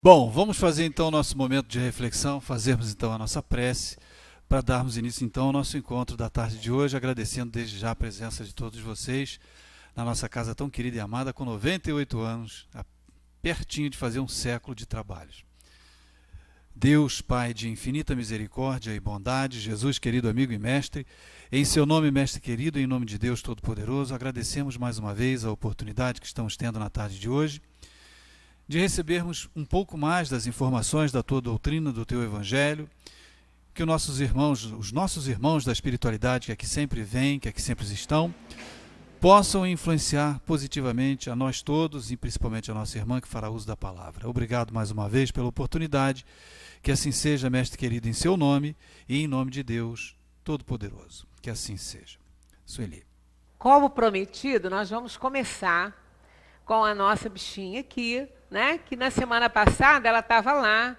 Bom, vamos fazer então o nosso momento de reflexão, fazermos então a nossa prece, para darmos início então ao nosso encontro da tarde de hoje, agradecendo desde já a presença de todos vocês na nossa casa tão querida e amada, com 98 anos, pertinho de fazer um século de trabalhos. Deus, Pai de infinita misericórdia e bondade, Jesus, querido amigo e mestre, em seu nome, mestre querido, em nome de Deus Todo-Poderoso, agradecemos mais uma vez a oportunidade que estamos tendo na tarde de hoje, de recebermos um pouco mais das informações da tua doutrina, do teu evangelho, que os nossos irmãos da espiritualidade que aqui sempre vêm, que aqui sempre estão, possam influenciar positivamente a nós todos e principalmente a nossa irmã que fará uso da palavra. Obrigado mais uma vez pela oportunidade, que assim seja, mestre querido, em seu nome e em nome de Deus Todo-Poderoso. Que assim seja. Sueli. Como prometido, nós vamos começar com a nossa bichinha aqui, né? Que na semana passada ela estava lá,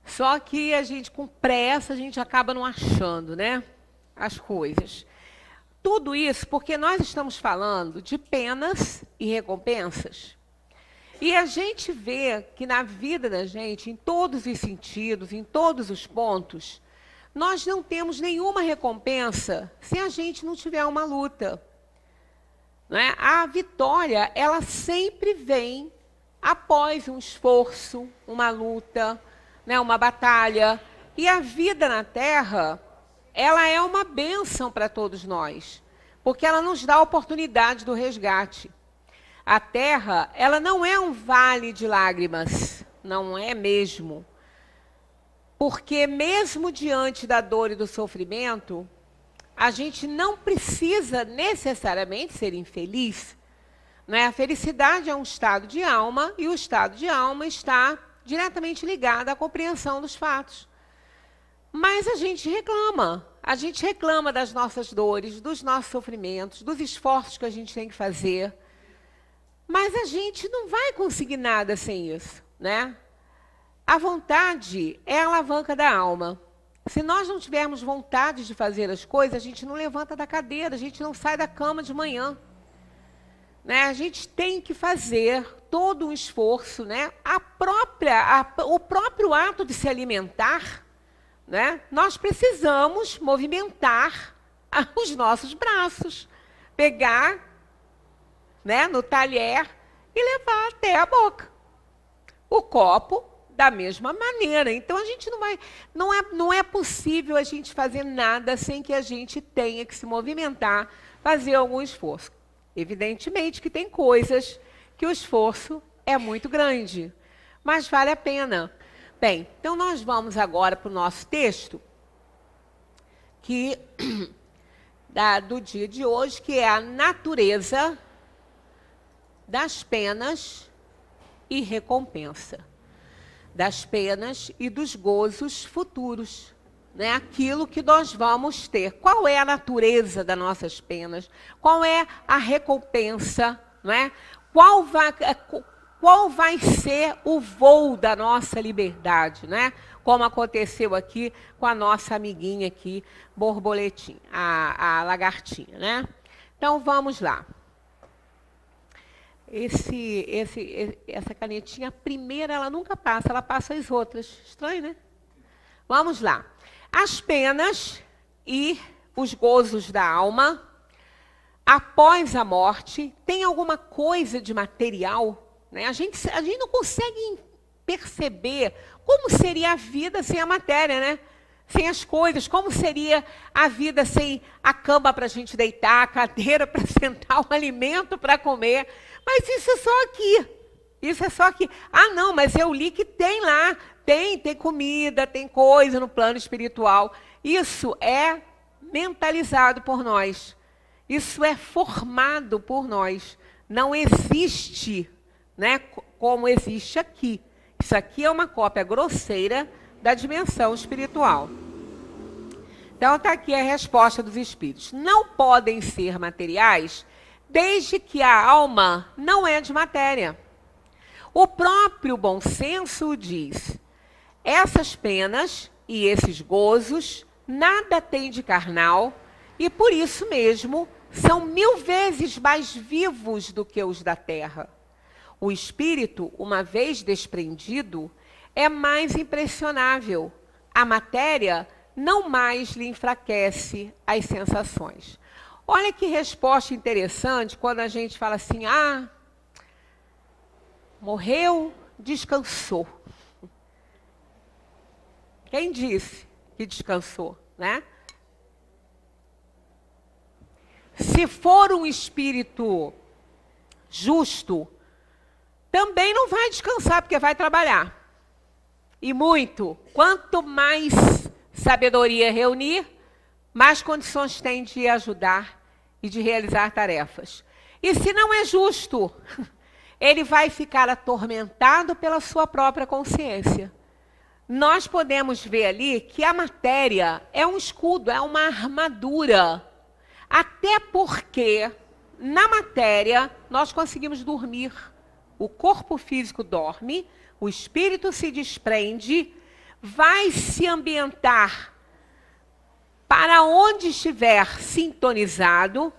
só que a gente, com pressa, a gente acaba não achando, né? As coisas. Tudo isso porque nós estamos falando de penas e recompensas. E a gente vê que na vida da gente, em todos os sentidos, em todos os pontos, nós não temos nenhuma recompensa se a gente não tiver uma luta. Né? A vitória, ela sempre vem após um esforço, uma luta, né? Uma batalha. E a vida na Terra, ela é uma bênção para todos nós, porque ela nos dá a oportunidade do resgate. A Terra, ela não é um vale de lágrimas, não é mesmo. Porque mesmo diante da dor e do sofrimento, a gente não precisa necessariamente ser infeliz. Né? A felicidade é um estado de alma e o estado de alma está diretamente ligado à compreensão dos fatos. Mas a gente reclama das nossas dores, dos nossos sofrimentos, dos esforços que a gente tem que fazer. Mas a gente não vai conseguir nada sem isso, né? A vontade é a alavanca da alma. Se nós não tivermos vontade de fazer as coisas, a gente não levanta da cadeira, a gente não sai da cama de manhã. Né? A gente tem que fazer todo um esforço, né? O próprio ato de se alimentar, né? Nós precisamos movimentar os nossos braços, pegar, né, no talher e levar até a boca. O copo, da mesma maneira. Então, a gente não é possível a gente fazer nada sem que a gente tenha que se movimentar, fazer algum esforço. Evidentemente que tem coisas que o esforço é muito grande, mas vale a pena. Bem, então nós vamos agora para o nosso texto, do dia de hoje, que é a natureza das penas e recompensa. Das penas e dos gozos futuros. Né? Aquilo que nós vamos ter. Qual é a natureza das nossas penas? Qual é a recompensa? Né? Qual vai ser o voo da nossa liberdade? Né? Como aconteceu aqui com a nossa amiguinha aqui, borboletinha, a lagartinha. Né? Então, vamos lá. Essa canetinha, a primeira, ela nunca passa, ela passa as outras. Estranho, né? Vamos lá. As penas e os gozos da alma, após a morte, tem alguma coisa de material? Né? A gente não consegue perceber como seria a vida sem a matéria, né? Sem as coisas, como seria a vida sem a cama para a gente deitar, a cadeira para sentar, o alimento para comer. Mas isso é só aqui. Isso é só aqui. Ah, não, mas eu li que tem lá. Tem comida, tem coisa no plano espiritual. Isso é mentalizado por nós. Isso é formado por nós. Não existe, né, como existe aqui. Isso aqui é uma cópia grosseira da dimensão espiritual. Então, está aqui a resposta dos espíritos. Não podem ser materiais desde que a alma não é de matéria. O próprio bom senso diz: essas penas e esses gozos nada têm de carnal e, por isso mesmo, são 1000 vezes mais vivos do que os da terra. O espírito, uma vez desprendido, é mais impressionável. A matéria não mais lhe enfraquece as sensações. Olha que resposta interessante quando a gente fala assim, morreu, descansou. Quem disse que descansou, né? Se for um espírito justo, também não vai descansar, porque vai trabalhar. E muito. Quanto mais sabedoria reunir, mais condições tem de ajudar e de realizar tarefas. E se não é justo, ele vai ficar atormentado pela sua própria consciência. Nós podemos ver ali que a matéria é um escudo, é uma armadura. Até porque, na matéria, nós conseguimos dormir. O corpo físico dorme, o espírito se desprende, vai se ambientar para onde estiver sintonizado.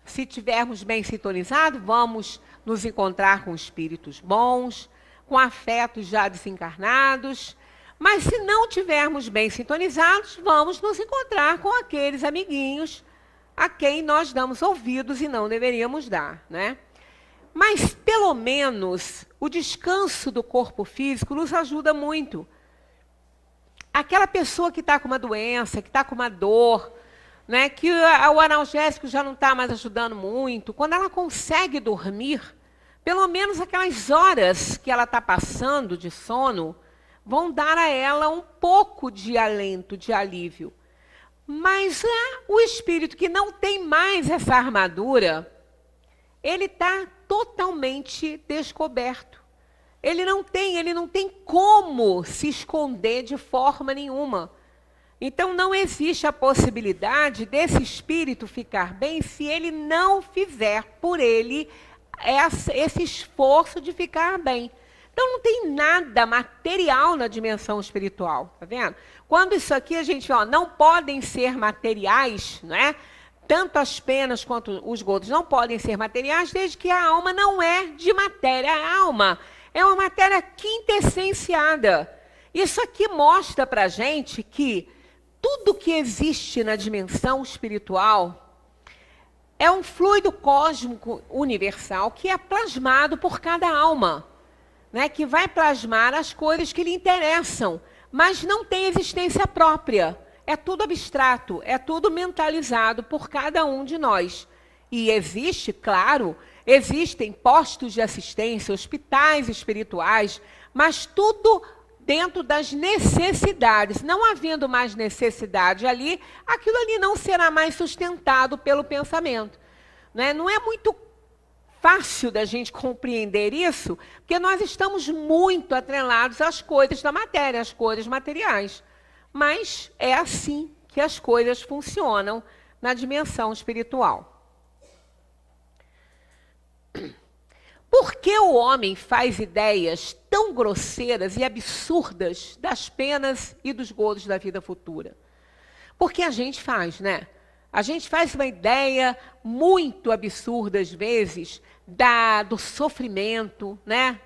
Se estivermos bem sintonizados, vamos nos encontrar com espíritos bons, com afetos já desencarnados. Mas se não estivermos bem sintonizados, vamos nos encontrar com aqueles amiguinhos a quem nós damos ouvidos e não deveríamos dar, né? Mas, pelo menos, o descanso do corpo físico nos ajuda muito. Aquela pessoa que está com uma doença, que está com uma dor, né, que o analgésico já não está mais ajudando muito, quando ela consegue dormir, pelo menos aquelas horas que ela está passando de sono, vão dar a ela um pouco de alento, de alívio. Mas o espírito que não tem mais essa armadura, ele está totalmente descoberto. Ele não tem como se esconder de forma nenhuma. Então não existe a possibilidade desse espírito ficar bem se ele não fizer por ele esse esforço de ficar bem. Então não tem nada material na dimensão espiritual, tá vendo? Quando isso aqui a gente fala, não podem ser materiais, né? Tanto as penas quanto os gotos não podem ser materiais, desde que a alma não é de matéria. A alma é uma matéria quintessenciada. Isso aqui mostra para a gente que tudo que existe na dimensão espiritual é um fluido cósmico universal que é plasmado por cada alma, né, que vai plasmar as coisas que lhe interessam, mas não tem existência própria. É tudo abstrato, é tudo mentalizado por cada um de nós. E existe, claro, existem postos de assistência, hospitais espirituais, mas tudo dentro das necessidades. Não havendo mais necessidade ali, aquilo ali não será mais sustentado pelo pensamento. Né? Não é muito fácil da gente compreender isso, porque nós estamos muito atrelados às coisas da matéria, às coisas materiais. Mas é assim que as coisas funcionam na dimensão espiritual. Por que o homem faz ideias tão grosseiras e absurdas das penas e dos gozos da vida futura? Porque a gente faz, né? A gente faz uma ideia muito absurda, às vezes, do sofrimento, né?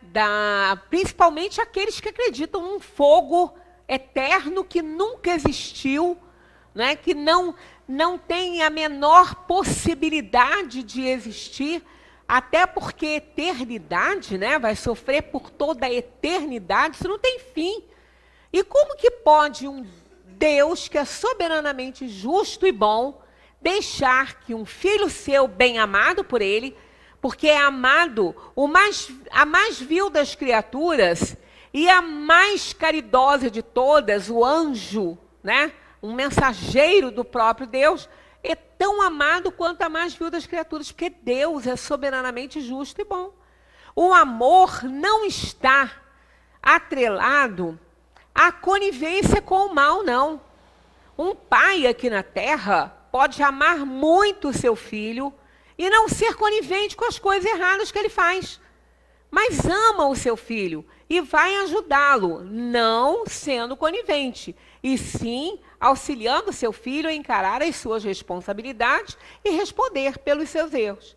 Principalmente aqueles que acreditam num fogo eterno que nunca existiu, né? Que não tem a menor possibilidade de existir, até porque eternidade, né? Vai sofrer por toda a eternidade, isso não tem fim. E como que pode um Deus, que é soberanamente justo e bom, deixar que um filho seu, bem amado por ele, porque é amado, a mais vil das criaturas e a mais caridosa de todas, o anjo, né? Um mensageiro do próprio Deus, é tão amado quanto a mais vil das criaturas, porque Deus é soberanamente justo e bom. O amor não está atrelado à conivência com o mal, não. Um pai aqui na Terra pode amar muito o seu filho e não ser conivente com as coisas erradas que ele faz. Mas ama o seu filho e vai ajudá-lo, não sendo conivente, e sim auxiliando o seu filho a encarar as suas responsabilidades e responder pelos seus erros.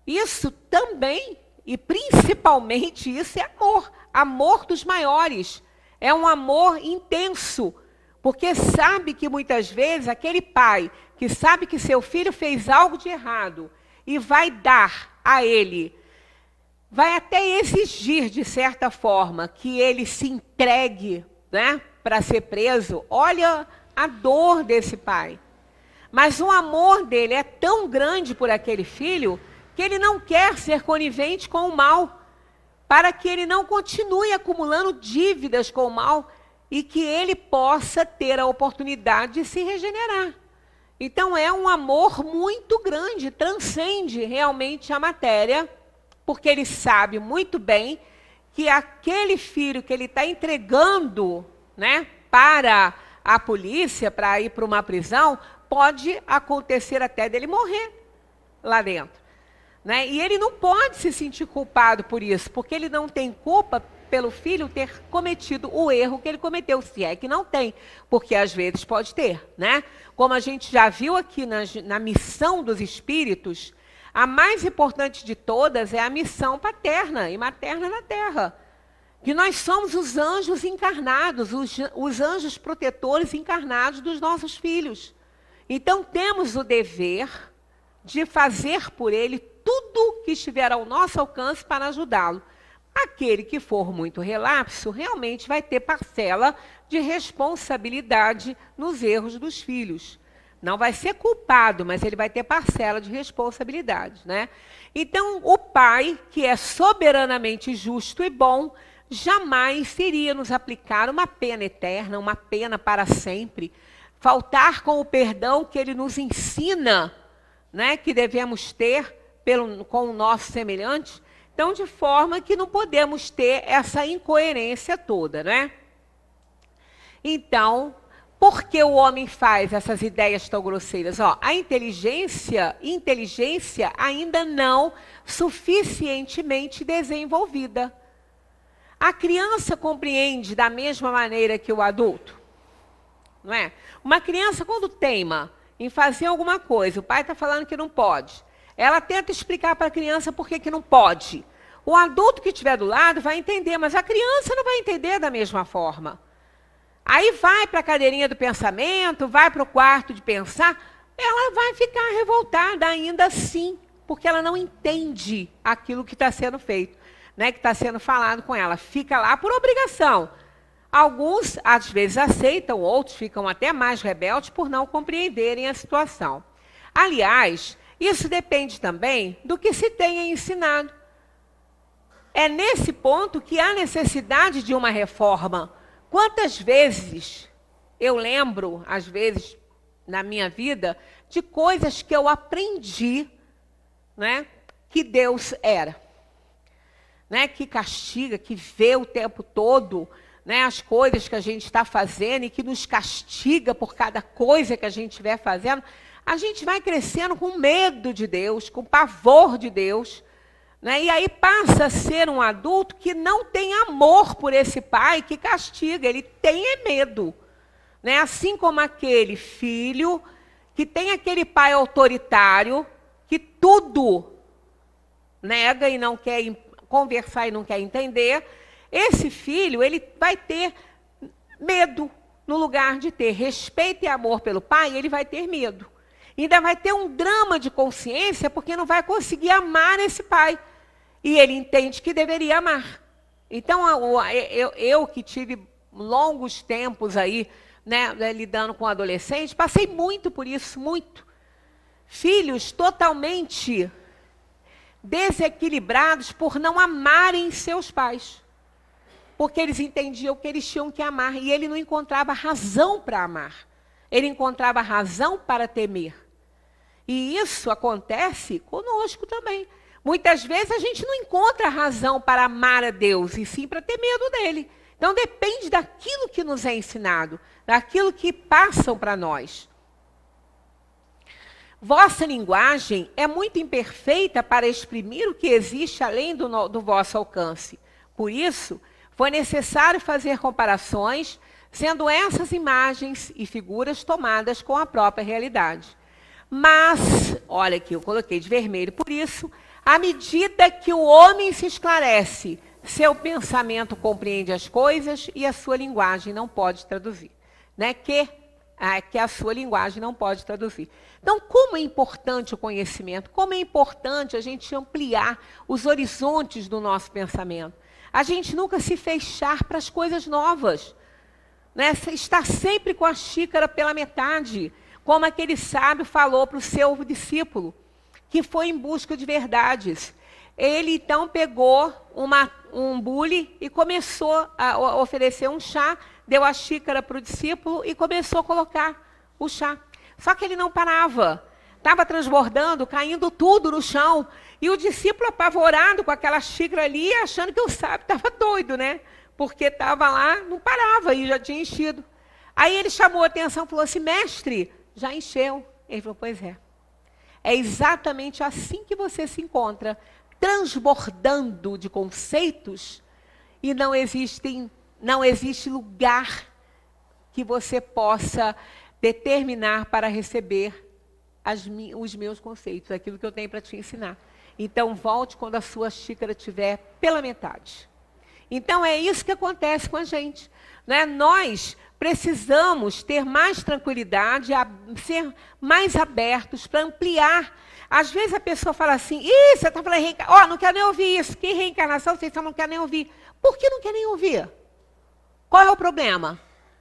Isso também, e principalmente isso, é amor. amor dos maiores, é um amor intenso, porque sabe que muitas vezes aquele pai que sabe que seu filho fez algo de errado e vai dar a ele, vai até exigir, de certa forma, que ele se entregue, né, para ser preso. Olha a dor desse pai. Mas o amor dele é tão grande por aquele filho que ele não quer ser conivente com o mal, para que ele não continue acumulando dívidas com o mal e que ele possa ter a oportunidade de se regenerar. Então é um amor muito grande, transcende realmente a matéria, porque ele sabe muito bem que aquele filho que ele está entregando, né, para a polícia, para ir para uma prisão, pode acontecer até dele morrer lá dentro, né? E ele não pode se sentir culpado por isso, porque ele não tem culpa pelo filho ter cometido o erro que ele cometeu, se é que não tem, porque às vezes pode ter, né? Como a gente já viu aqui na missão dos espíritos, a mais importante de todas é a missão paterna e materna na Terra. Que nós somos os anjos encarnados, os anjos protetores encarnados dos nossos filhos. Então temos o dever de fazer por ele tudo que estiver ao nosso alcance para ajudá-lo. Aquele que for muito relapso realmente vai ter parcela de responsabilidade nos erros dos filhos. Não vai ser culpado, mas ele vai ter parcela de responsabilidade, né? Então, o pai, que é soberanamente justo e bom, jamais iria nos aplicar uma pena eterna, uma pena para sempre, faltar com o perdão que ele nos ensina, né, que devemos ter com o nosso semelhante. Então, de forma que não podemos ter essa incoerência toda, né? Então, por que o homem faz essas ideias tão grosseiras? Ó, a inteligência ainda não suficientemente desenvolvida. A criança compreende da mesma maneira que o adulto, não é? Uma criança, quando teima em fazer alguma coisa, o pai está falando que não pode, ela tenta explicar para a criança por que não pode. O adulto que estiver do lado vai entender, mas a criança não vai entender da mesma forma. Aí vai para a cadeirinha do pensamento, vai para o quarto de pensar, ela vai ficar revoltada ainda assim, porque ela não entende aquilo que está sendo feito, né, que está sendo falado com ela. Fica lá por obrigação. Alguns, às vezes, aceitam, outros ficam até mais rebeldes por não compreenderem a situação. Aliás, isso depende também do que se tenha ensinado. É nesse ponto que há necessidade de uma reforma. Quantas vezes eu lembro, às vezes, na minha vida, de coisas que eu aprendi, né, que Deus era. Né, que castiga, que vê o tempo todo, né, as coisas que a gente está fazendo e que nos castiga por cada coisa que a gente estiver fazendo, a gente vai crescendo com medo de Deus, com pavor de Deus, né, e aí passa a ser um adulto que não tem amor por esse pai que castiga, ele tem medo. Né, assim como aquele filho que tem aquele pai autoritário, que tudo nega e não quer conversar e não quer entender, esse filho ele vai ter medo no lugar de ter respeito e amor pelo pai, ele vai ter medo. Ainda vai ter um drama de consciência porque não vai conseguir amar esse pai. E ele entende que deveria amar. Então, eu que tive longos tempos aí, né, lidando com adolescentes, passei muito por isso, muito. Filhos totalmente desequilibrados por não amarem seus pais. Porque eles entendiam que eles tinham que amar. E ele não encontrava razão para amar. Ele encontrava razão para temer. E isso acontece conosco também. Muitas vezes a gente não encontra razão para amar a Deus, e sim para ter medo dele. Então depende daquilo que nos é ensinado, daquilo que passam para nós. Vossa linguagem é muito imperfeita para exprimir o que existe além do vosso alcance. Por isso, foi necessário fazer comparações, sendo essas imagens e figuras tomadas com a própria realidade. Mas, olha aqui, eu coloquei de vermelho por isso, à medida que o homem se esclarece, seu pensamento compreende as coisas e a sua linguagem não pode traduzir. Né? Que a sua linguagem não pode traduzir. Então, como é importante o conhecimento, como é importante a gente ampliar os horizontes do nosso pensamento. A gente nunca se fechar para as coisas novas. Né? Estar sempre com a xícara pela metade, como aquele sábio falou para o seu discípulo, que foi em busca de verdades. Ele, então, pegou um bule e começou a oferecer um chá, deu a xícara para o discípulo e começou a colocar o chá. Só que ele não parava. Estava transbordando, caindo tudo no chão. E o discípulo apavorado com aquela xícara ali, achando que o sábio estava doido, né? Porque estava lá, não parava e já tinha enchido. Aí ele chamou a atenção e falou assim, mestre, já encheu. Ele falou, pois é. É exatamente assim que você se encontra, transbordando de conceitos, e não existe lugar que você possa determinar para receber os meus conceitos, aquilo que eu tenho para te ensinar. Então, volte quando a sua xícara estiver pela metade. Então, é isso que acontece com a gente. Né? Nós precisamos ter mais tranquilidade, ser mais abertos para ampliar. Às vezes a pessoa fala assim, ih, você está falando reencarnação, não quero nem ouvir isso, que reencarnação, vocês não querem nem ouvir. Por que não quer nem ouvir? Qual é o problema?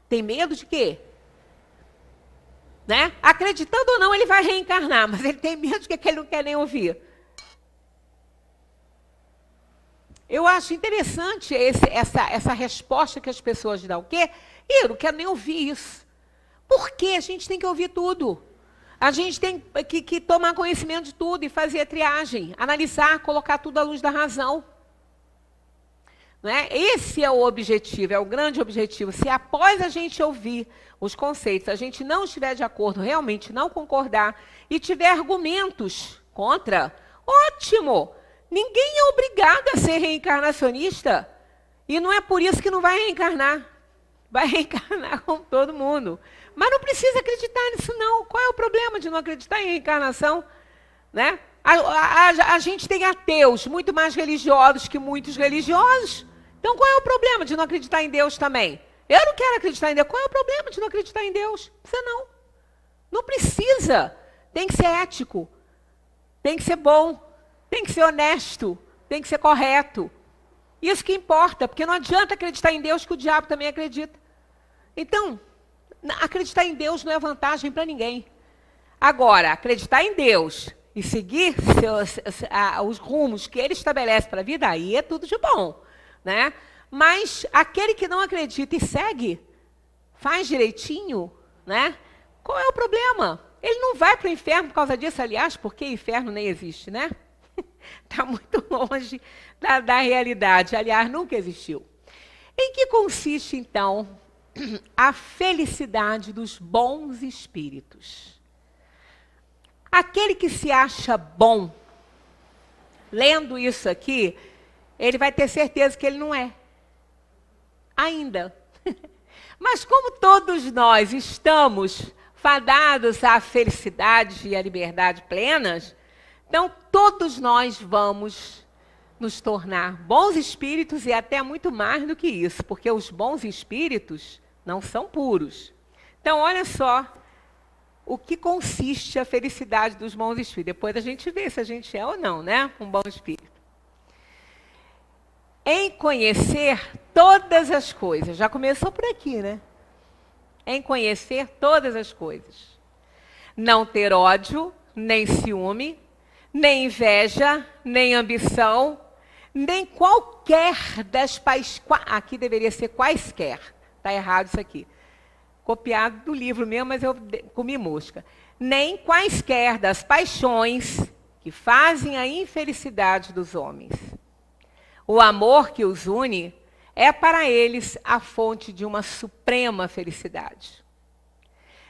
Tem medo de quê? Né? Acreditando ou não, ele vai reencarnar, mas ele tem medo de que ele não quer nem ouvir. Eu acho interessante essa resposta que as pessoas dão. O quê? Eu não quero nem ouvir isso. Por quê? A gente tem que ouvir tudo. A gente tem que tomar conhecimento de tudo e fazer a triagem, analisar, colocar tudo à luz da razão. Não é? Esse é o objetivo, é o grande objetivo. Se após a gente ouvir os conceitos, a gente não estiver de acordo, realmente não concordar, e tiver argumentos contra, ótimo! Ninguém é obrigado a ser reencarnacionista. E não é por isso que não vai reencarnar. Vai reencarnar com todo mundo. Mas não precisa acreditar nisso, não. Qual é o problema de não acreditar em reencarnação? Né? A gente tem ateus muito mais religiosos que muitos religiosos. Então, qual é o problema de não acreditar em Deus também? Eu não quero acreditar em Deus. Qual é o problema de não acreditar em Deus? Precisa não. Não precisa. Tem que ser ético. Tem que ser bom. Tem que ser honesto. Tem que ser correto. Isso que importa, porque não adianta acreditar em Deus que o diabo também acredita. Então, acreditar em Deus não é vantagem para ninguém. Agora, acreditar em Deus e seguir os rumos que ele estabelece para a vida, aí é tudo de bom. Né? Mas aquele que não acredita e segue, faz direitinho, né? Qual é o problema? Ele não vai para o inferno por causa disso, aliás, porque inferno nem existe, né? Está muito longe da realidade. Aliás, nunca existiu. Em que consiste, então, a felicidade dos bons espíritos? Aquele que se acha bom, lendo isso aqui, ele vai ter certeza que ele não é. Ainda. Mas como todos nós estamos fadados à felicidade e à liberdade plenas, então todos nós vamos nos tornar bons espíritos e até muito mais do que isso, porque os bons espíritos não são puros. Então, olha só o que consiste a felicidade dos bons espíritos. Depois a gente vê se a gente é ou não, né? Um bom espírito. Em conhecer todas as coisas. Já começou por aqui, né? Em conhecer todas as coisas. Não ter ódio, nem ciúme, nem inveja, nem ambição, nem qualquer das paixões. Aqui deveria ser quaisquer. Está errado isso aqui. Copiado do livro mesmo, mas eu comi mosca. Nem quaisquer das paixões que fazem a infelicidade dos homens. O amor que os une é para eles a fonte de uma suprema felicidade.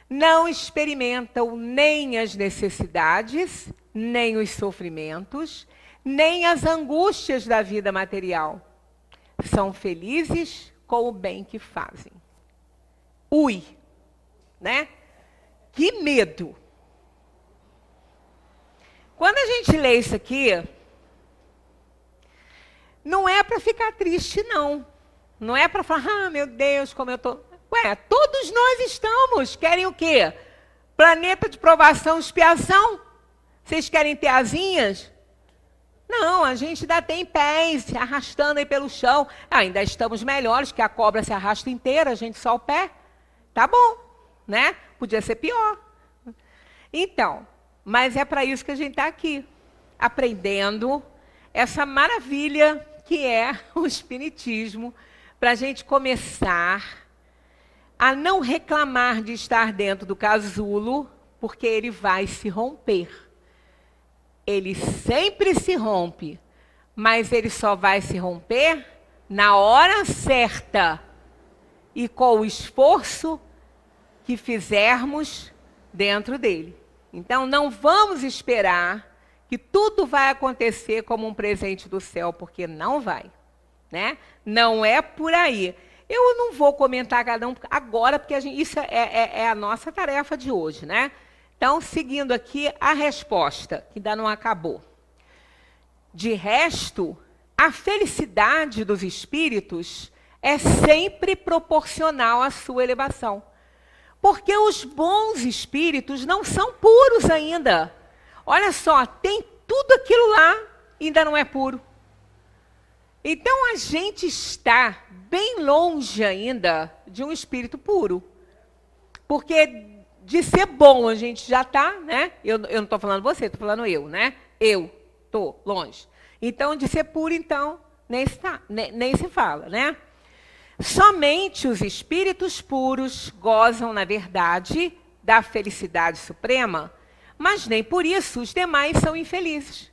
Não experimentam nem as necessidades, nem os sofrimentos, nem as angústias da vida material. São felizes com o bem que fazem. Ui, né? Que medo! Quando a gente lê isso aqui, não é para ficar triste, não. Não é para falar, ah, meu Deus, como eu estou... Ué, todos nós estamos. Querem o quê? Planeta de provação e expiação? Vocês querem ter asinhas? Não, a gente ainda tem pés se arrastando aí pelo chão. Ainda estamos melhores, que a cobra se arrasta inteira, a gente só o pé. Tá bom, né? Podia ser pior. Então, mas é para isso que a gente está aqui, aprendendo essa maravilha que é o Espiritismo, para a gente começar a não reclamar de estar dentro do casulo, porque ele vai se romper. Ele sempre se rompe, mas ele só vai se romper na hora certa e com o esforço que fizermos dentro dele. Então, não vamos esperar que tudo vai acontecer como um presente do céu, porque não vai, né? Não é por aí. Eu não vou comentar cada um agora, porque isso é a nossa tarefa de hoje, né? Então, seguindo aqui a resposta, que ainda não acabou. De resto, a felicidade dos espíritos é sempre proporcional à sua elevação. Porque os bons espíritos não são puros ainda. Olha só, tem tudo aquilo lá e ainda não é puro. Então, a gente está bem longe ainda de um espírito puro. Porque de ser bom a gente já está, né? Eu não estou falando você, estou falando eu, né? Eu estou longe. Então, de ser puro, então, nem se fala, né? Somente os espíritos puros gozam, na verdade, da felicidade suprema, mas nem por isso os demais são infelizes.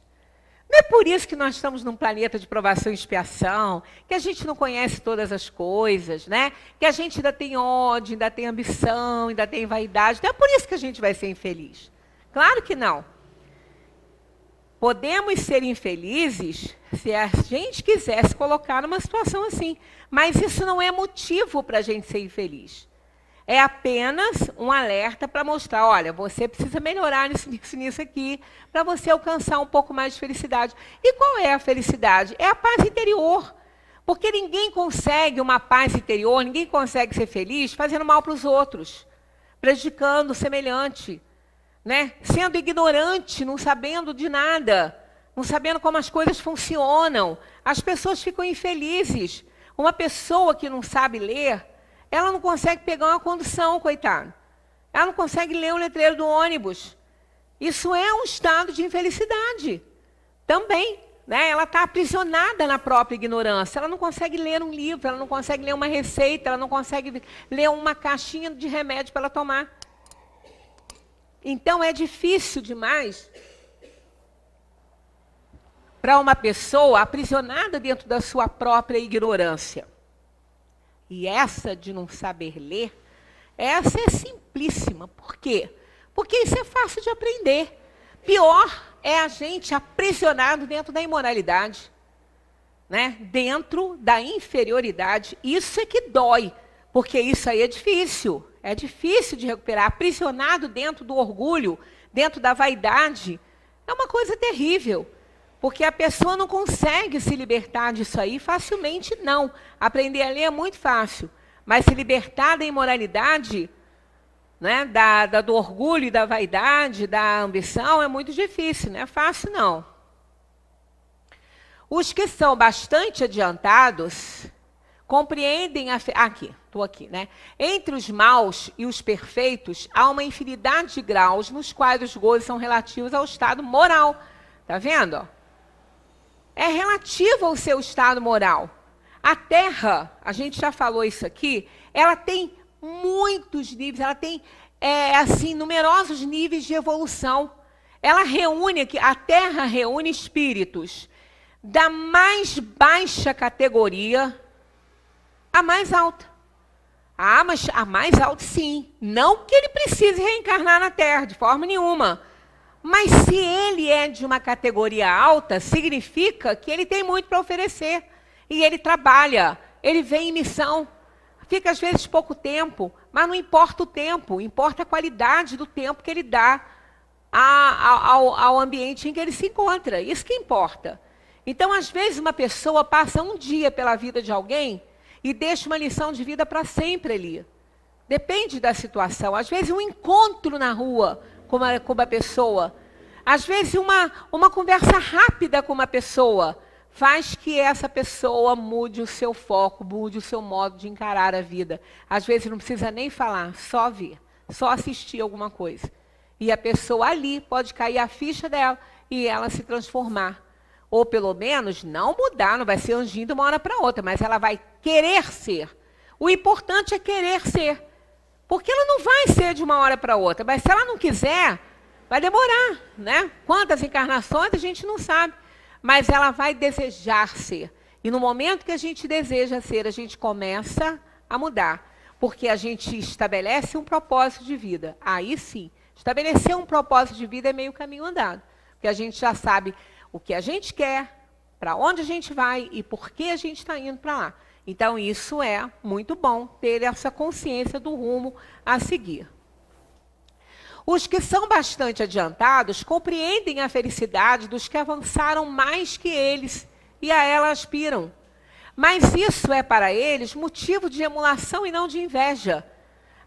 Não é por isso que nós estamos num planeta de provação e expiação, que a gente não conhece todas as coisas, né? Que a gente ainda tem ódio, ainda tem ambição, ainda tem vaidade. Não é por isso que a gente vai ser infeliz. Claro que não. Podemos ser infelizes se a gente quisesse colocar numa situação assim. Mas isso não é motivo para a gente ser infeliz. É apenas um alerta para mostrar, olha, você precisa melhorar nisso aqui, para você alcançar um pouco mais de felicidade. E qual é a felicidade? É a paz interior. Porque ninguém consegue uma paz interior, ninguém consegue ser feliz fazendo mal para os outros, prejudicando o semelhante, né? Sendo ignorante, não sabendo de nada, não sabendo como as coisas funcionam. As pessoas ficam infelizes. Uma pessoa que não sabe ler, ela não consegue pegar uma condução, coitada. Ela não consegue ler o letreiro do ônibus. Isso é um estado de infelicidade também, né? Ela está aprisionada na própria ignorância. Ela não consegue ler um livro, ela não consegue ler uma receita, ela não consegue ler uma caixinha de remédio para ela tomar. Então, é difícil demais para uma pessoa aprisionada dentro da sua própria ignorância. E essa de não saber ler, essa é simplíssima. Por quê? Porque isso é fácil de aprender. Pior é a gente aprisionado dentro da imoralidade, né? Dentro da inferioridade. Isso é que dói, porque isso aí é difícil. É difícil de recuperar. Aprisionado dentro do orgulho, dentro da vaidade, é uma coisa terrível. Porque a pessoa não consegue se libertar disso aí facilmente, não. Aprender a ler é muito fácil. Mas se libertar da imoralidade, né, do orgulho e da vaidade, da ambição, é muito difícil, não é fácil, não. Os que são bastante adiantados compreendem aqui, estou aqui, né? Entre os maus e os perfeitos, há uma infinidade de graus nos quais os gozos são relativos ao estado moral. Está vendo? Ó? É relativo ao seu estado moral. A Terra, a gente já falou isso aqui, ela tem muitos níveis, ela tem assim, numerosos níveis de evolução. Ela reúne aqui, a Terra reúne espíritos da mais baixa categoria à mais alta. Ah, mas a mais alta sim. Não que ele precise reencarnar na Terra, de forma nenhuma. Mas se ele é de uma categoria alta, significa que ele tem muito para oferecer. E ele trabalha, ele vem em missão. Fica, às vezes, pouco tempo, mas não importa o tempo, importa a qualidade do tempo que ele dá ao ambiente em que ele se encontra. Isso que importa. Então, às vezes, uma pessoa passa um dia pela vida de alguém e deixa uma lição de vida para sempre ali. Depende da situação. Às vezes, um encontro na rua com uma pessoa, às vezes, uma conversa rápida com uma pessoa, faz que essa pessoa mude o seu foco, mude o seu modo de encarar a vida. Às vezes, não precisa nem falar, só ver, só assistir alguma coisa. E a pessoa ali pode cair a ficha dela e ela se transformar. Ou, pelo menos, não mudar, não vai ser anjinho de uma hora para outra, mas ela vai querer ser. O importante é querer ser. Porque ela não vai ser de uma hora para outra, mas se ela não quiser, vai demorar, né? Quantas encarnações a gente não sabe, mas ela vai desejar ser. E no momento que a gente deseja ser, a gente começa a mudar, porque a gente estabelece um propósito de vida. Aí sim, estabelecer um propósito de vida é meio caminho andado, porque a gente já sabe o que a gente quer, para onde a gente vai e por que a gente está indo para lá. Então, isso é muito bom, ter essa consciência do rumo a seguir. Os que são bastante adiantados compreendem a felicidade dos que avançaram mais que eles e a ela aspiram. Mas isso é para eles motivo de emulação e não de inveja,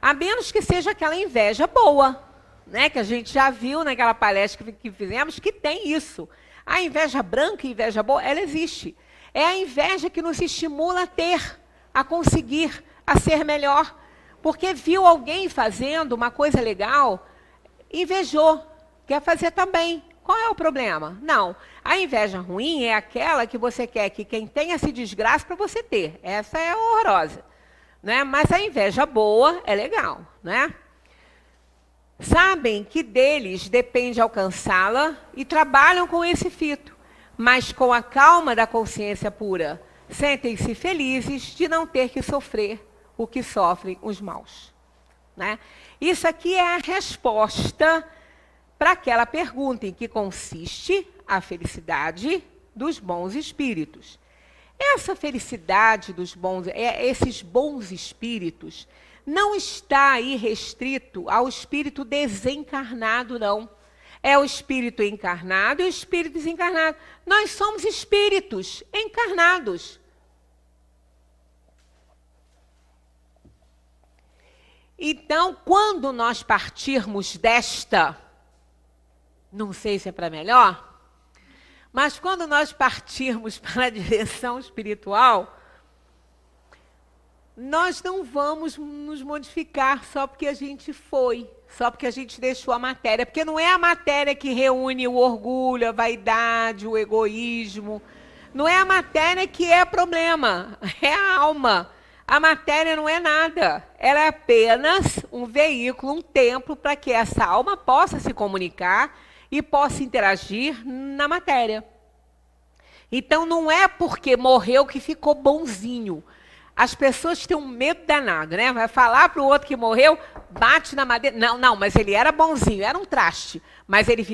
a menos que seja aquela inveja boa, né? Que a gente já viu naquela palestra que fizemos, que tem isso. A inveja branca e inveja boa, ela existe. É a inveja que nos estimula a ter, a conseguir, a ser melhor. Porque viu alguém fazendo uma coisa legal, invejou, quer fazer também. Qual é o problema? Não. A inveja ruim é aquela que você quer que quem tenha se desgrace para você ter. Essa é horrorosa, né? Mas a inveja boa é legal, né? Sabem que deles depende alcançá-la e trabalham com esse fito, mas com a calma da consciência pura, sentem-se felizes de não ter que sofrer o que sofrem os maus, né? Isso aqui é a resposta para aquela pergunta em que consiste a felicidade dos bons espíritos. Essa felicidade dos bons, esses bons espíritos, não está aí restrito ao espírito desencarnado, não. É o espírito encarnado e o espírito desencarnado. Nós somos espíritos encarnados. Então, quando nós partirmos desta, não sei se é para melhor, mas quando nós partirmos para a direção espiritual, nós não vamos nos modificar só porque a gente foi, só porque a gente deixou a matéria. Porque não é a matéria que reúne o orgulho, a vaidade, o egoísmo. Não é a matéria que é problema, é a alma. A matéria não é nada. Ela é apenas um veículo, um templo para que essa alma possa se comunicar e possa interagir na matéria. Então, não é porque morreu que ficou bonzinho. As pessoas têm um medo danado, né? Vai falar para o outro que morreu, bate na madeira. Não, mas ele era bonzinho, era um traste. Mas ele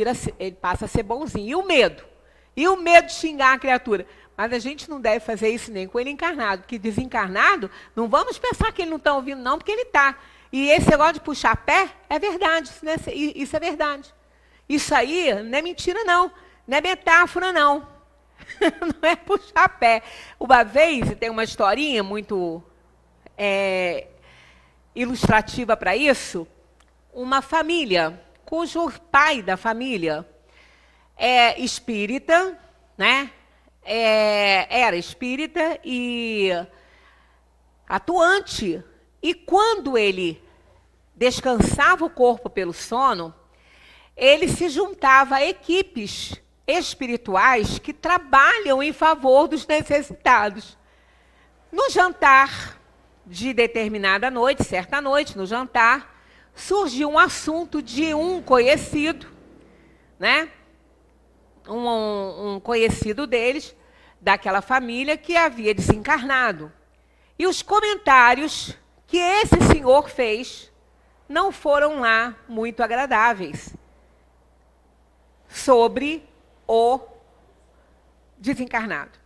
passa a ser bonzinho. E o medo? E o medo de xingar a criatura? Mas a gente não deve fazer isso nem com ele encarnado. Porque desencarnado, não vamos pensar que ele não está ouvindo, não, porque ele está. E esse negócio de puxar pé é verdade. Isso é verdade. Isso aí não é mentira, não. Não é metáfora, não. Não é puxar pé. Uma vez, tem uma historinha muito ilustrativa para isso, uma família, cujo pai da família é espírita, né? Era espírita e atuante. E quando ele descansava o corpo pelo sono, ele se juntava a equipes espirituais que trabalham em favor dos necessitados. No jantar de determinada noite, certa noite, no jantar, surgiu um assunto de um conhecido, né? Um conhecido deles, daquela família que havia desencarnado. E os comentários que esse senhor fez não foram lá muito agradáveis sobre o desencarnado.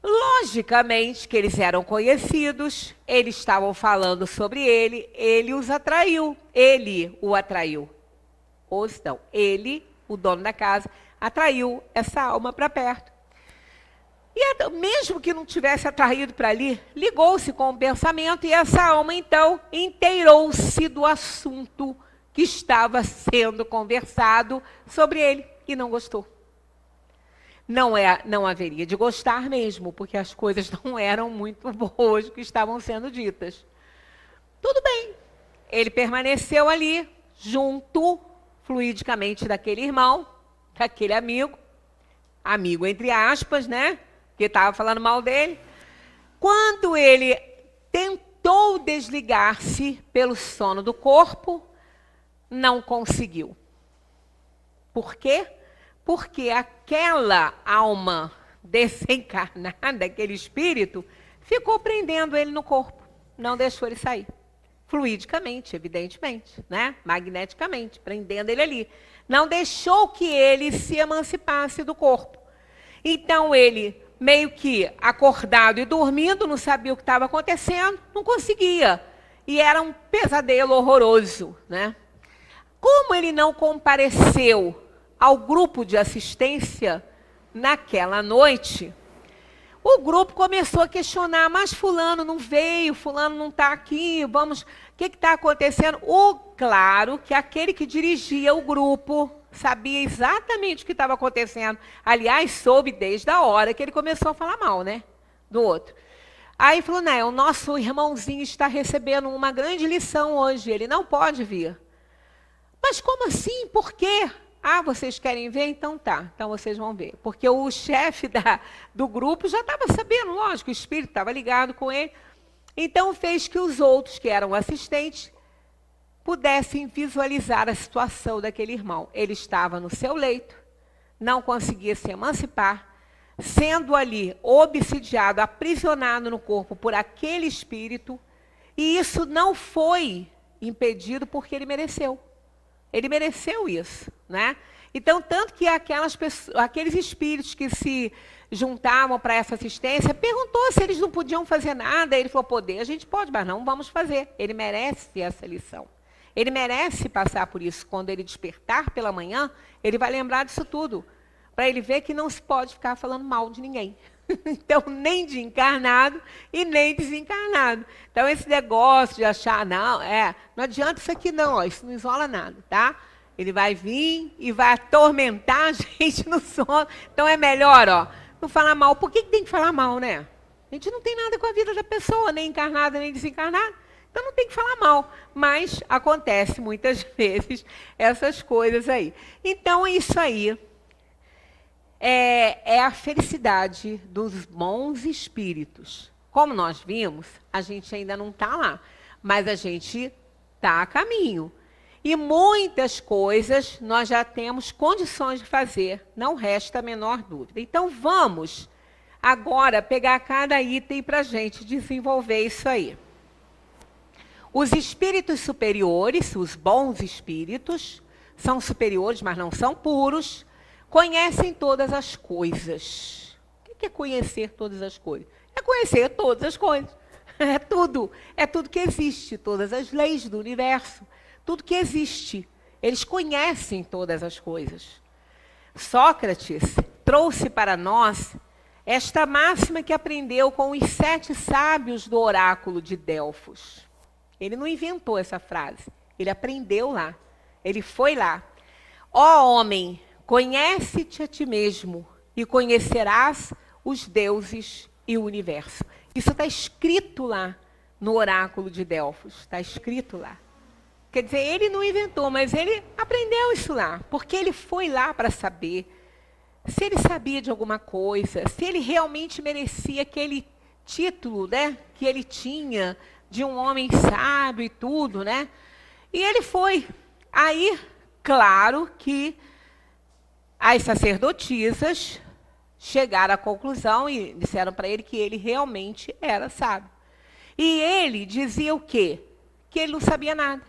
Logicamente que eles eram conhecidos, eles estavam falando sobre ele os atraiu, ele o atraiu. Ou não, ele, o dono da casa, atraiu essa alma para perto. E mesmo que não tivesse atraído para ali, ligou-se com o pensamento e essa alma, então, inteirou-se do assunto que estava sendo conversado sobre ele e não gostou. Não haveria de gostar mesmo, porque as coisas não eram muito boas que estavam sendo ditas. Tudo bem. Ele permaneceu ali, junto, fluidicamente, daquele irmão, daquele amigo entre aspas, né? Que estava falando mal dele. Quando ele tentou desligar-se pelo sono do corpo, não conseguiu. Por quê? Porque aquela alma desencarnada, aquele espírito, ficou prendendo ele no corpo. Não deixou ele sair. Fluidicamente, evidentemente, né? Magneticamente, prendendo ele ali. Não deixou que ele se emancipasse do corpo. Então ele, meio que acordado e dormindo, não sabia o que estava acontecendo, não conseguia. E era um pesadelo horroroso, né? Como ele não compareceu ao grupo de assistência naquela noite, o grupo começou a questionar, mas fulano não veio, fulano não está aqui, vamos, o que está acontecendo? Claro que aquele que dirigia o grupo sabia exatamente o que estava acontecendo. Aliás, soube desde a hora que ele começou a falar mal, né, do outro. Aí falou, né, o nosso irmãozinho está recebendo uma grande lição hoje, ele não pode vir. Mas como assim? Por quê? Ah, vocês querem ver? Então tá, então vocês vão ver. Porque o chefe do grupo já estava sabendo, lógico, o espírito estava ligado com ele. Então fez que os outros, que eram assistentes, pudessem visualizar a situação daquele irmão. Ele estava no seu leito, não conseguia se emancipar, sendo ali obsidiado, aprisionado no corpo por aquele espírito, e isso não foi impedido porque ele mereceu. Ele mereceu isso, né? Então, tanto que aqueles espíritos que se juntavam para essa assistência, perguntou se eles não podiam fazer nada. Ele falou, poder, a gente pode, mas não vamos fazer. Ele merece essa lição. Ele merece passar por isso. Quando ele despertar pela manhã, ele vai lembrar disso tudo, para ele ver que não se pode ficar falando mal de ninguém. Então, nem de encarnado e nem desencarnado. Então, esse negócio de achar, não adianta isso aqui não, isso não isola nada, tá? Ele vai vir e vai atormentar a gente no sono. Então, é melhor, não falar mal. Por que tem que falar mal, né? A gente não tem nada com a vida da pessoa, nem encarnada, nem desencarnada. Então, não tem que falar mal. Mas acontece muitas vezes essas coisas aí. Então, é isso aí. É a felicidade dos bons espíritos. Como nós vimos, a gente ainda não está lá, mas a gente está a caminho. E muitas coisas nós já temos condições de fazer, não resta a menor dúvida. Então vamos agora pegar cada item para a gente desenvolver isso aí. Os espíritos superiores, os bons espíritos, são superiores, mas não são puros, conhecem todas as coisas. O que é conhecer todas as coisas? É conhecer todas as coisas. É tudo que existe, todas as leis do universo, tudo que existe. Eles conhecem todas as coisas. Sócrates trouxe para nós esta máxima que aprendeu com os 7 sábios do oráculo de Delfos. Ele não inventou essa frase, ele aprendeu lá, ele foi lá. Ó homem, conhece-te a ti mesmo e conhecerás os deuses e o universo. Isso está escrito lá no oráculo de Delfos, está escrito lá. Quer dizer, ele não inventou, mas ele aprendeu isso lá, porque ele foi lá para saber se ele sabia de alguma coisa, se ele realmente merecia aquele título, né, que ele tinha de um homem sábio e tudo, né? E ele foi. Aí, claro que as sacerdotisas chegaram à conclusão e disseram para ele que ele realmente era sábio. E ele dizia o quê? Que ele não sabia nada.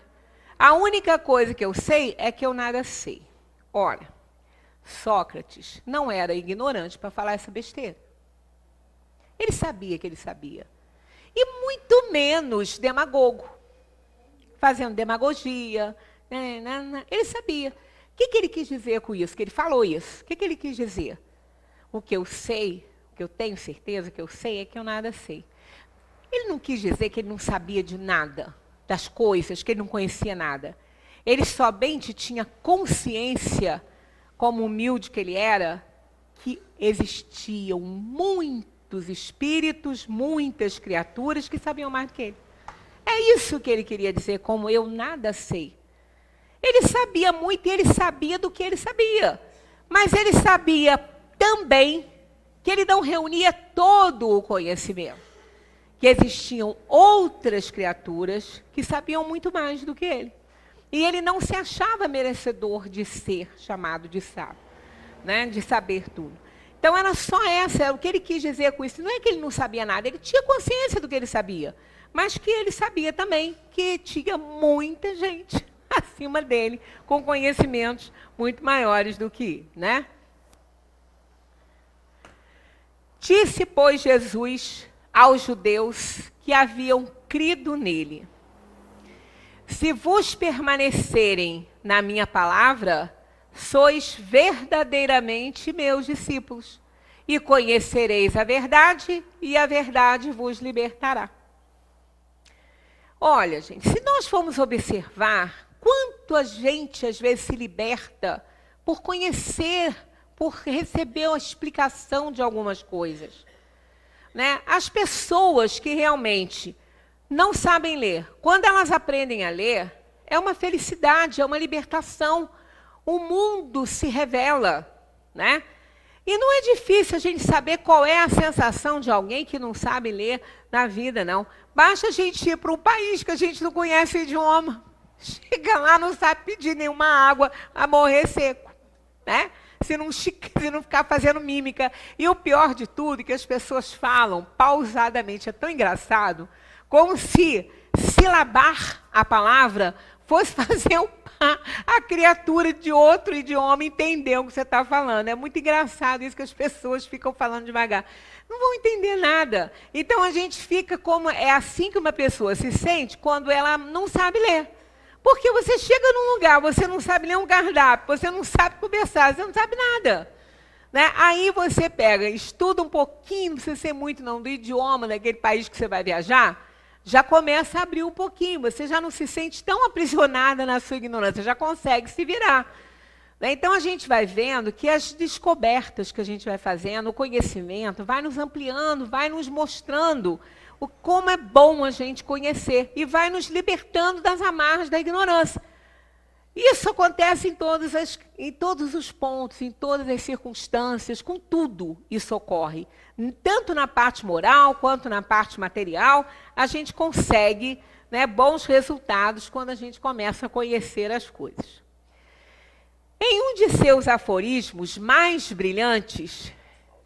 A única coisa que eu sei é que eu nada sei. Ora, Sócrates não era ignorante para falar essa besteira. Ele sabia que ele sabia. E muito menos demagogo. Fazendo demagogia. Ele sabia. O que ele quis dizer com isso? Que ele falou isso. O que ele quis dizer? O que eu sei, que eu tenho certeza, que eu sei, é que eu nada sei. Ele não quis dizer que ele não sabia de nada, das coisas, que ele não conhecia nada. Ele somente tinha consciência, como humilde que ele era, que existiam muitos espíritos, muitas criaturas que sabiam mais do que ele. É isso que ele queria dizer, como eu nada sei. Ele sabia muito e ele sabia do que ele sabia. Mas ele sabia também que ele não reunia todo o conhecimento. Que existiam outras criaturas que sabiam muito mais do que ele. E ele não se achava merecedor de ser chamado de sábio, né? De saber tudo. Então era só essa, o que ele quis dizer com isso. Não é que ele não sabia nada, ele tinha consciência do que ele sabia. Mas que ele sabia também que tinha muita gente acima dele, com conhecimentos muito maiores do que, né? Disse, pois, Jesus aos judeus que haviam crido nele: se vos permanecerem na minha palavra, sois verdadeiramente meus discípulos, e conhecereis a verdade, e a verdade vos libertará. Olha, gente, se nós formos observar quanto a gente às vezes se liberta por conhecer, por receber uma explicação de algumas coisas, né? As pessoas que realmente não sabem ler, quando elas aprendem a ler, é uma felicidade, é uma libertação. O mundo se revela, né? E não é difícil a gente saber qual é a sensação de alguém que não sabe ler na vida, não. Basta a gente ir para um país que a gente não conhece o idioma. Chega lá, não sabe pedir nenhuma água, a morrer seco, né? Se não ficar fazendo mímica. E o pior de tudo é que as pessoas falam pausadamente, é tão engraçado, como se silabar a palavra fosse fazer a criatura de outro idioma entender o que você está falando. É muito engraçado isso que as pessoas ficam falando devagar. Não vão entender nada. Então a gente fica como... É assim que uma pessoa se sente quando ela não sabe ler. Porque você chega num lugar, você não sabe ler um cardápio, você não sabe conversar, você não sabe nada. Né? Aí você pega, estuda um pouquinho, não precisa ser muito não, do idioma daquele país que você vai viajar, já começa a abrir um pouquinho, você já não se sente tão aprisionada na sua ignorância, já consegue se virar. Né? Então a gente vai vendo que as descobertas que a gente vai fazendo, o conhecimento, vai nos ampliando, vai nos mostrando como é bom a gente conhecer e vai nos libertando das amarras da ignorância. Isso acontece em todos os pontos, em todas as circunstâncias, com tudo isso ocorre. Tanto na parte moral quanto na parte material, a gente consegue, né, bons resultados quando a gente começa a conhecer as coisas. Em um de seus aforismos mais brilhantes,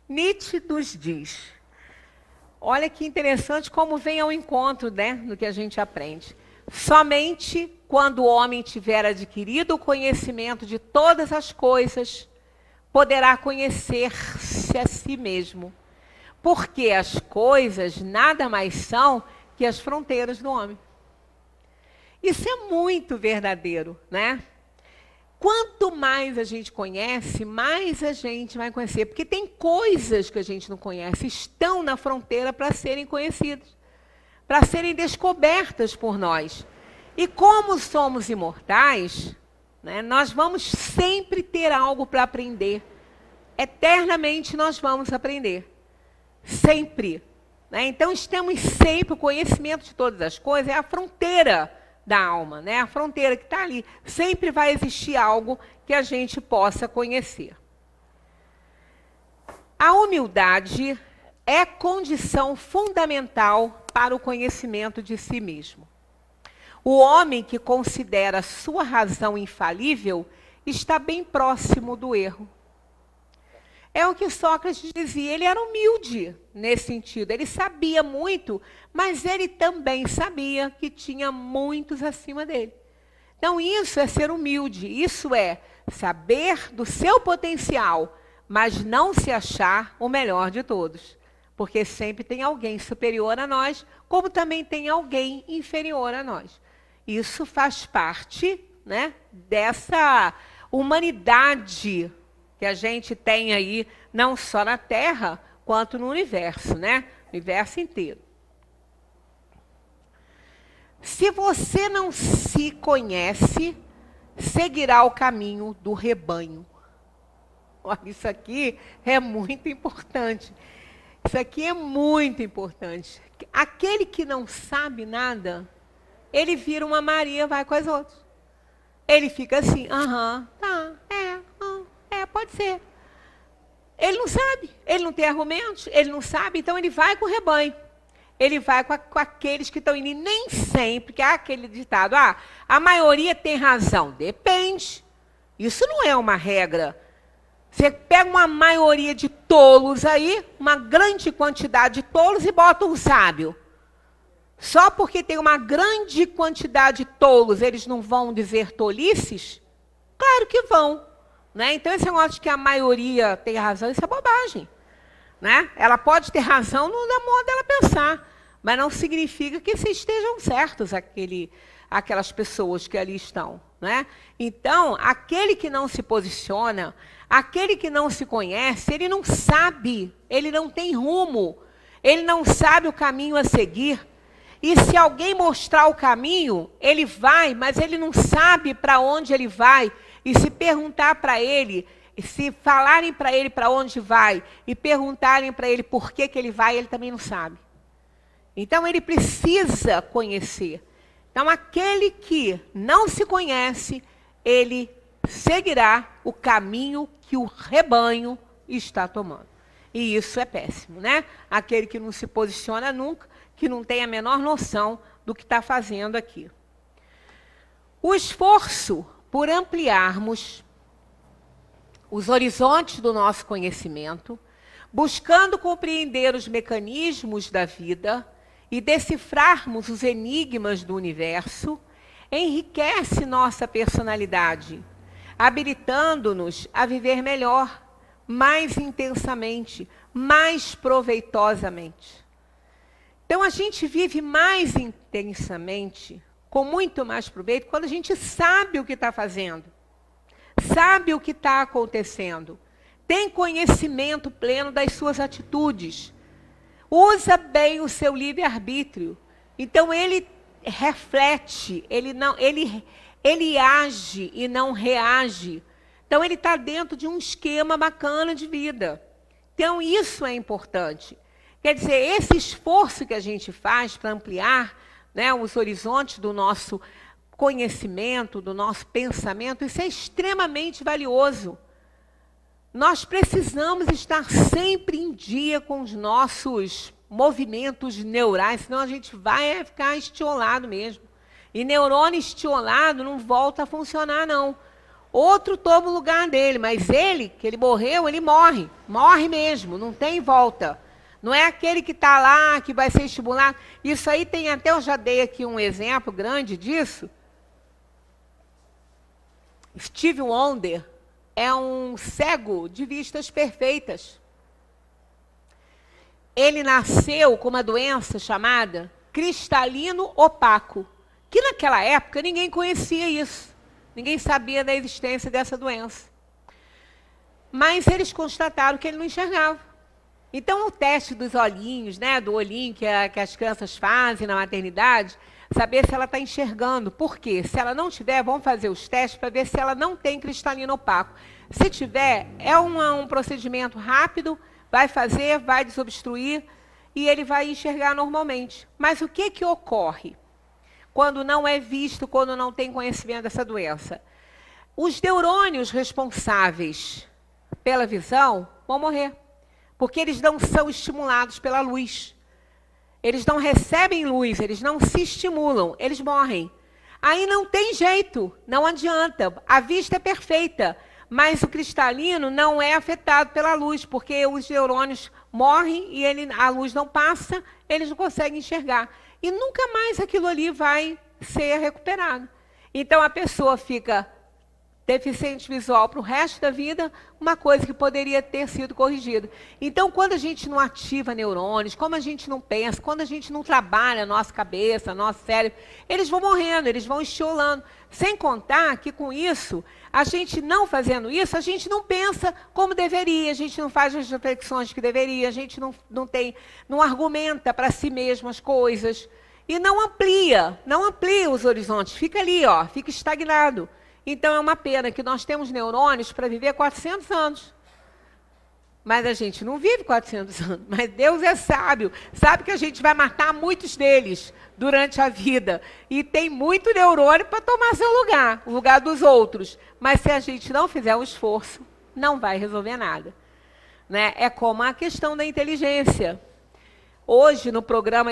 Nietzsche nos diz... Olha que interessante como vem ao encontro, né, do que a gente aprende. Somente quando o homem tiver adquirido o conhecimento de todas as coisas, poderá conhecer-se a si mesmo. Porque as coisas nada mais são que as fronteiras do homem. Isso é muito verdadeiro, né? Quanto mais a gente conhece, mais a gente vai conhecer. Porque tem coisas que a gente não conhece, estão na fronteira para serem conhecidas, para serem descobertas por nós. E como somos imortais, né, nós vamos sempre ter algo para aprender. Eternamente nós vamos aprender. Sempre. Né? Então, temos sempre o conhecimento de todas as coisas, é a fronteira da alma, né? A fronteira que está ali. Sempre vai existir algo que a gente possa conhecer. A humildade é condição fundamental para o conhecimento de si mesmo. O homem que considera sua razão infalível está bem próximo do erro. É o que Sócrates dizia, ele era humilde nesse sentido. Ele sabia muito, mas ele também sabia que tinha muitos acima dele. Então isso é ser humilde, isso é saber do seu potencial, mas não se achar o melhor de todos. Porque sempre tem alguém superior a nós, como também tem alguém inferior a nós. Isso faz parte, né, dessa humanidade que a gente tem aí, não só na Terra, quanto no universo, né? No universo inteiro. Se você não se conhece, seguirá o caminho do rebanho. Olha, isso aqui é muito importante. Isso aqui é muito importante. Aquele que não sabe nada, ele vira uma Maria, vai com as outras. Ele fica assim, aham, tá, pode ser. Ele não sabe, ele não tem argumentos, ele não sabe, então ele vai com o rebanho. Ele vai com aqueles que estão indo. E nem sempre, que há aquele ditado, a maioria tem razão. Depende. Isso não é uma regra. Você pega uma maioria de tolos aí, uma grande quantidade de tolos e bota um sábio. Só porque tem uma grande quantidade de tolos, eles não vão dizer tolices? Claro que vão. Né? Então, esse negócio de que a maioria tem razão, isso é bobagem. Né? Ela pode ter razão no modo dela pensar, mas não significa que se estejam certos aquelas pessoas que ali estão. Né? Então, aquele que não se posiciona, aquele que não se conhece, ele não sabe, ele não tem rumo, ele não sabe o caminho a seguir. E se alguém mostrar o caminho, ele vai, mas ele não sabe para onde ele vai. E se perguntar para ele, se falarem para ele para onde vai, e perguntarem para ele por que ele vai, ele também não sabe. Então, ele precisa conhecer. Então, aquele que não se conhece, ele seguirá o caminho que o rebanho está tomando. E isso é péssimo, né? Aquele que não se posiciona nunca, que não tem a menor noção do que está fazendo aqui. O esforço por ampliarmos os horizontes do nosso conhecimento, buscando compreender os mecanismos da vida e decifrarmos os enigmas do universo, enriquece nossa personalidade, habilitando-nos a viver melhor, mais intensamente, mais proveitosamente. Então, a gente vive mais intensamente, com muito mais proveito, quando a gente sabe o que está fazendo, sabe o que está acontecendo, tem conhecimento pleno das suas atitudes, usa bem o seu livre-arbítrio. Então, ele reflete, ele age e não reage. Então, ele está dentro de um esquema bacana de vida. Então, isso é importante. Quer dizer, esse esforço que a gente faz para ampliar, né, os horizontes do nosso conhecimento, do nosso pensamento, isso é extremamente valioso. Nós precisamos estar sempre em dia com os nossos movimentos neurais, senão a gente vai ficar estiolado mesmo. E neurônio estiolado não volta a funcionar, não. Outro toma o lugar dele, mas ele, que ele morreu, ele morre. Morre mesmo, não tem volta. Não é aquele que está lá, que vai ser estimulado. Isso aí tem até, eu já dei aqui um exemplo grande disso. Steve Wonder é um cego de vistas perfeitas. Ele nasceu com uma doença chamada cristalino opaco, que naquela época ninguém conhecia isso. Ninguém sabia da existência dessa doença. Mas eles constataram que ele não enxergava. Então, o teste dos olhinhos, né, do olhinho que as crianças fazem na maternidade, saber se ela está enxergando. Por quê? Se ela não tiver, vamos fazer os testes para ver se ela não tem cristalino opaco. Se tiver, é um procedimento rápido, vai fazer, vai desobstruir e ele vai enxergar normalmente. Mas o que ocorre quando não é visto, quando não tem conhecimento dessa doença? Os neurônios responsáveis pela visão vão morrer, porque eles não são estimulados pela luz. Eles não recebem luz, eles não se estimulam, eles morrem. Aí não tem jeito, não adianta. A vista é perfeita, mas o cristalino não é afetado pela luz, porque os neurônios morrem e a luz não passa, eles não conseguem enxergar. E nunca mais aquilo ali vai ser recuperado. Então, a pessoa fica deficiente visual para o resto da vida, uma coisa que poderia ter sido corrigida. Então, quando a gente não ativa neurônios, como a gente não pensa, quando a gente não trabalha a nossa cabeça, nosso cérebro, eles vão morrendo, eles vão estiolando. Sem contar que, com isso, a gente não fazendo isso, a gente não pensa como deveria, a gente não faz as reflexões que deveria, a gente não argumenta para si mesmo as coisas. E não amplia os horizontes, fica ali, ó, fica estagnado. Então, é uma pena que nós temos neurônios para viver 400 anos. Mas a gente não vive 400 anos. Mas Deus é sábio. Sabe que a gente vai matar muitos deles durante a vida. E tem muito neurônio para tomar seu lugar, o lugar dos outros. Mas se a gente não fizer um esforço, não vai resolver nada. Né? É como a questão da inteligência. Hoje, no programa,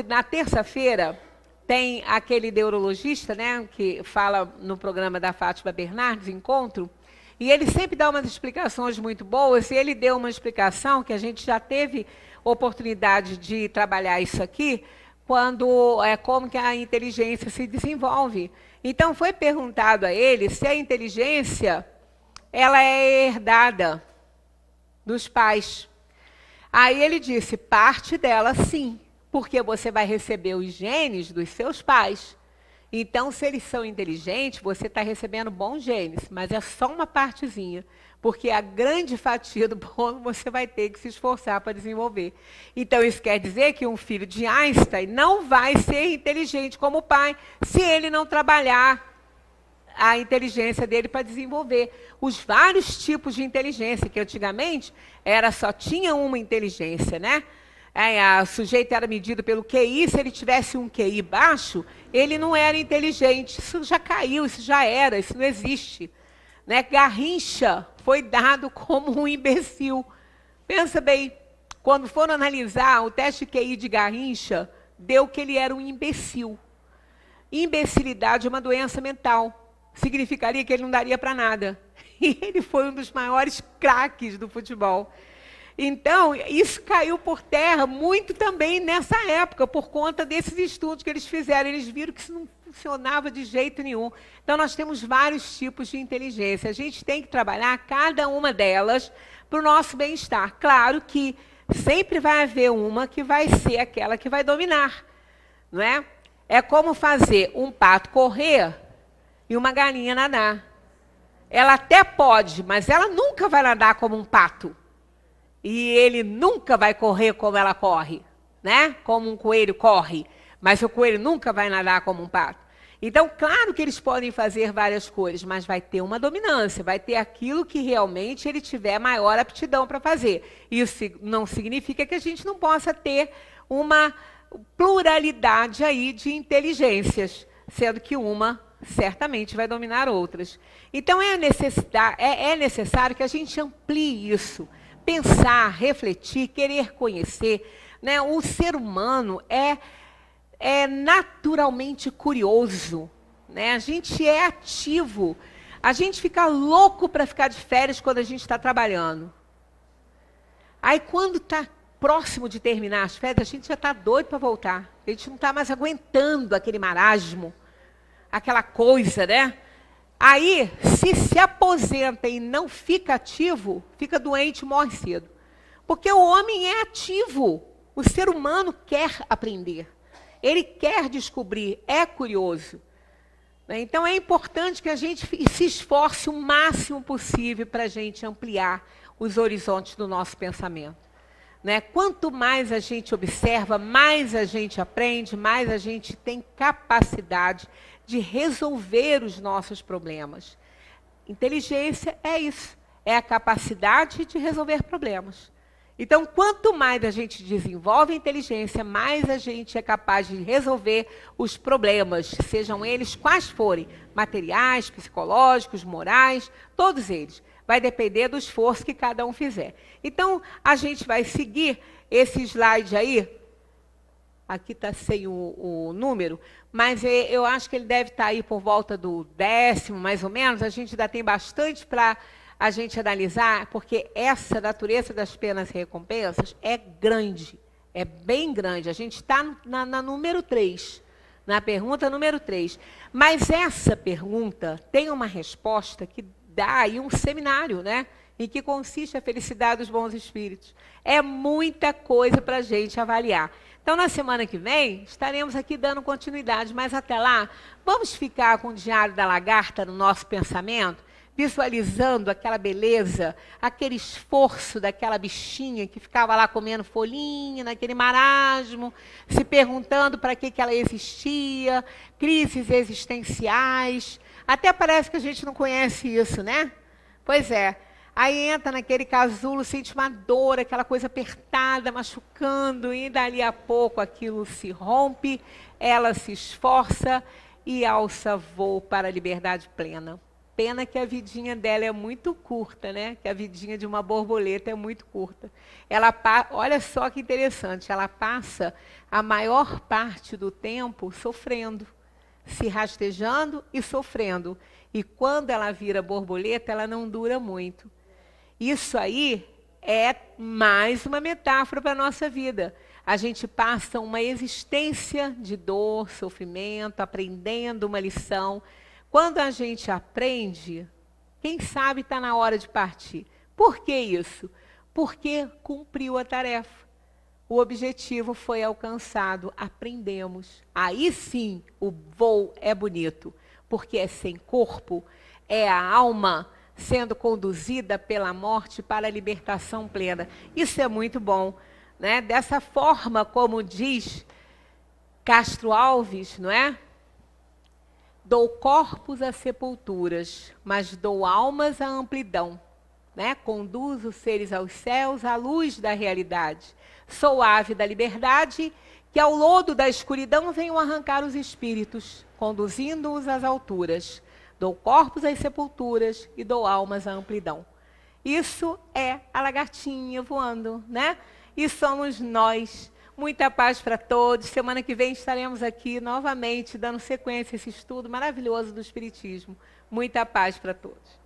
na terça-feira, tem aquele neurologista, né, que fala no programa da Fátima Bernardes, Encontro, e ele sempre dá umas explicações muito boas, e ele deu uma explicação que a gente já teve oportunidade de trabalhar isso aqui, como que a inteligência se desenvolve. Então, foi perguntado a ele se a inteligência ela é herdada dos pais. Aí ele disse, parte dela sim, porque você vai receber os genes dos seus pais. Então, se eles são inteligentes, você está recebendo bons genes, mas é só uma partezinha, porque a grande fatia do bolo você vai ter que se esforçar para desenvolver. Então, isso quer dizer que um filho de Einstein não vai ser inteligente como o pai, se ele não trabalhar a inteligência dele para desenvolver os vários tipos de inteligência, que antigamente só tinha uma inteligência, né? O sujeito era medido pelo QI, se ele tivesse um QI baixo, ele não era inteligente. Isso já caiu, isso já era, isso não existe. Né? Garrincha foi dado como um imbecil. Pensa bem, quando foram analisar o teste de QI de Garrincha, deu que ele era um imbecil. Imbecilidade é uma doença mental. Significaria que ele não daria para nada. E ele foi um dos maiores craques do futebol. Então, isso caiu por terra muito também nessa época, por conta desses estudos que eles fizeram. Eles viram que isso não funcionava de jeito nenhum. Então, nós temos vários tipos de inteligência. A gente tem que trabalhar cada uma delas para o nosso bem-estar. Claro que sempre vai haver uma que vai ser aquela que vai dominar. Não é? É como fazer um pato correr e uma galinha nadar. Ela até pode, mas ela nunca vai nadar como um pato. E ele nunca vai correr como ela corre, né? Como um coelho corre. Mas o coelho nunca vai nadar como um pato. Então, claro que eles podem fazer várias coisas, mas vai ter uma dominância, vai ter aquilo que realmente ele tiver maior aptidão para fazer. Isso não significa que a gente não possa ter uma pluralidade aí de inteligências, sendo que uma certamente vai dominar outras. Então, é necessário que a gente amplie isso. Pensar, refletir, querer conhecer. Né? O ser humano é naturalmente curioso. Né? A gente é ativo. A gente fica louco para ficar de férias quando a gente está trabalhando. Aí, quando está próximo de terminar as férias, a gente já está doido para voltar. A gente não está mais aguentando aquele marasmo, aquela coisa, né? Aí, se aposenta e não fica ativo, fica doente e morre cedo. Porque o homem é ativo. O ser humano quer aprender. Ele quer descobrir, é curioso. Então, é importante que a gente se esforce o máximo possível para a gente ampliar os horizontes do nosso pensamento. Né? Quanto mais a gente observa, mais a gente aprende, mais a gente tem capacidade de resolver os nossos problemas. Inteligência é isso, é a capacidade de resolver problemas. Então, quanto mais a gente desenvolve a inteligência, mais a gente é capaz de resolver os problemas, sejam eles quais forem, materiais, psicológicos, morais, todos eles. Vai depender do esforço que cada um fizer. Então, a gente vai seguir esse slide aí. Aqui está sem o número, mas eu acho que ele deve estar aí por volta do 10º, mais ou menos. A gente ainda tem bastante para a gente analisar, porque essa natureza das penas e recompensas é grande, é bem grande. A gente está na número 3, Na pergunta número 3. Mas essa pergunta tem uma resposta que dá aí um seminário, né? Em que consiste a felicidade dos bons espíritos. É muita coisa para a gente avaliar. Então, na semana que vem, estaremos aqui dando continuidade, mas até lá, vamos ficar com o Diário da Lagarta no nosso pensamento, visualizando aquela beleza, aquele esforço daquela bichinha que ficava lá comendo folhinha, naquele marasmo, se perguntando para que ela existia, crises existenciais. Até parece que a gente não conhece isso, né? Pois é. Aí entra naquele casulo, sente uma dor, aquela coisa apertada, machucando, e dali a pouco aquilo se rompe, ela se esforça e alça voo para a liberdade plena. Pena que a vidinha dela é muito curta, né? Que a vidinha de uma borboleta é muito curta. Olha só que interessante, ela passa a maior parte do tempo sofrendo, se rastejando e sofrendo. E quando ela vira borboleta, ela não dura muito. Isso aí é mais uma metáfora para a nossa vida. A gente passa uma existência de dor, sofrimento, aprendendo uma lição. Quando a gente aprende, quem sabe está na hora de partir. Por que isso? Porque cumpriu a tarefa. O objetivo foi alcançado, aprendemos. Aí sim o voo é bonito, porque é sem corpo, é a alma sendo conduzida pela morte para a libertação plena. Isso é muito bom, né? Dessa forma, como diz Castro Alves, não é? Dou corpos a sepulturas, mas dou almas à amplidão, né? Conduzo os seres aos céus, à luz da realidade. Sou ave da liberdade, que ao lodo da escuridão venho arrancar os espíritos, conduzindo-os às alturas. Dou corpos às sepulturas e dou almas à amplidão. Isso é a lagartinha voando, né? E somos nós. Muita paz para todos. Semana que vem estaremos aqui novamente dando sequência a esse estudo maravilhoso do Espiritismo. Muita paz para todos.